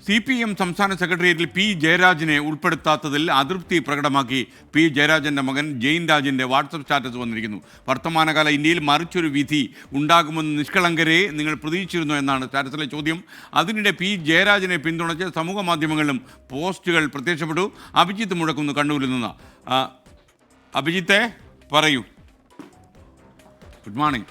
CPM സംസ്ഥാന സെക്രട്ടേറിയറ്റിൽ P ജയരാജനെ ഉൾപ്പെടുത്താത്തതിൽ അതൃപ്തി പ്രകടമാക്കി പി ജയരാജൻ്റെ മകൻ ജെയിൻ രാജിൻ്റെ വാട്സപ്പ് സ്റ്റാറ്റസ് വന്നിരിക്കുന്നു. വർത്തമാനകാല ഇന്ത്യയിൽ മറിച്ചൊരു വിധി ഉണ്ടാകുമെന്ന് നിഷ്കളങ്കരെ നിങ്ങൾ പ്രതീക്ഷിച്ചിരുന്നു എന്നാണ് സ്റ്റാറ്റസിലെ ചോദ്യം. അതിനിടെ പി ജയരാജനെ പിന്തുണച്ച് സമൂഹ മാധ്യമങ്ങളിലും പോസ്റ്റുകൾ പ്രത്യക്ഷപ്പെട്ടു. അഭിജിത്ത് മുഴക്കുന്നു കണ്ണൂരിൽ നിന്ന്. അഭിജിത്തെ പറയൂ. Good morning.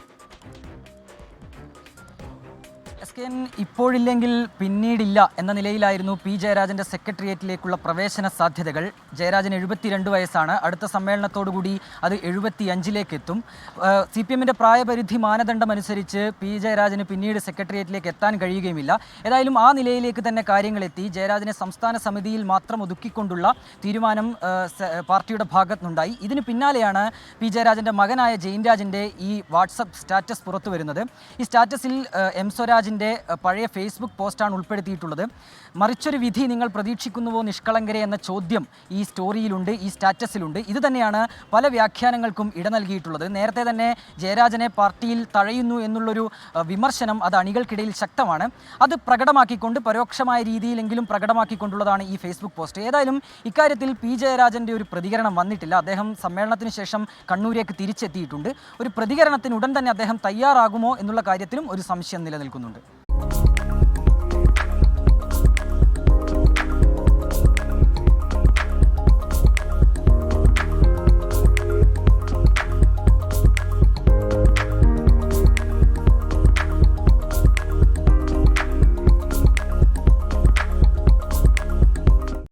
ഇപ്പോഴില്ലെങ്കിൽ പിന്നീടില്ല എന്ന നിലയിലായിരുന്നു പി ജയരാജൻ്റെ സെക്രട്ടേറിയറ്റിലേക്കുള്ള പ്രവേശന സാധ്യതകൾ. ജയരാജന് 72 വയസ്സാണ്. അടുത്ത സമ്മേളനത്തോടുകൂടി അത് 75-ലേക്ക് എത്തും. CPMൻ്റെ പ്രായപരിധി മാനദണ്ഡം അനുസരിച്ച് പി ജയരാജന് പിന്നീട് സെക്രട്ടേറിയറ്റിലേക്ക് എത്താൻ കഴിയുകയുമില്ല. ഏതായാലും ആ നിലയിലേക്ക് തന്നെ കാര്യങ്ങളെത്തി. ജയരാജനെ സംസ്ഥാന സമിതിയിൽ മാത്രം ഒതുക്കിക്കൊണ്ടുള്ള തീരുമാനം പാർട്ടിയുടെ ഭാഗത്തുനിന്നുണ്ടായി. ഇതിന് പിന്നാലെയാണ് പി ജയരാജൻ്റെ മകനായ ജെയിൻ രാജിൻ്റെ ഈ വാട്സപ്പ് സ്റ്റാറ്റസ് പുറത്തു വരുന്നത്. ഈ സ്റ്റാറ്റസിൽ എം സ്വരാജിൻ്റെ പഴയ ഫേസ്ബുക്ക് പോസ്റ്റാണ് ഉൾപ്പെടുത്തിയിട്ടുള്ളത്. മറിച്ചൊരു വിധി നിങ്ങൾ പ്രതീക്ഷിക്കുന്നുവോ നിഷ്കളങ്കരെ എന്ന ചോദ്യം ഈ സ്റ്റോറിയിലുണ്ട്, ഈ സ്റ്റാറ്റസിലുണ്ട്. ഇത് തന്നെയാണ് പല വ്യാഖ്യാനങ്ങൾക്കും ഇട നൽകിയിട്ടുള്ളത്. നേരത്തെ തന്നെ ജയരാജനെ പാർട്ടിയിൽ തഴയുന്നു എന്നുള്ളൊരു വിമർശനം അത് അണികൾക്കിടയിൽ ശക്തമാണ്. അത് പ്രകടമാക്കിക്കൊണ്ട് പരോക്ഷമായ രീതിയിലെങ്കിലും പ്രകടമാക്കിക്കൊണ്ടുള്ളതാണ് ഈ ഫേസ്ബുക്ക് പോസ്റ്റ്. ഏതായാലും ഇക്കാര്യത്തിൽ പി ജയരാജൻ്റെ ഒരു പ്രതികരണം വന്നിട്ടില്ല. അദ്ദേഹം സമ്മേളനത്തിന് ശേഷം കണ്ണൂരേക്ക് തിരിച്ചെത്തിയിട്ടുണ്ട്. ഒരു പ്രതികരണത്തിന് ഉടൻ തന്നെ അദ്ദേഹം തയ്യാറാകുമോ എന്നുള്ള കാര്യത്തിലും ഒരു സംശയം നിലനിൽക്കുന്നുണ്ട്.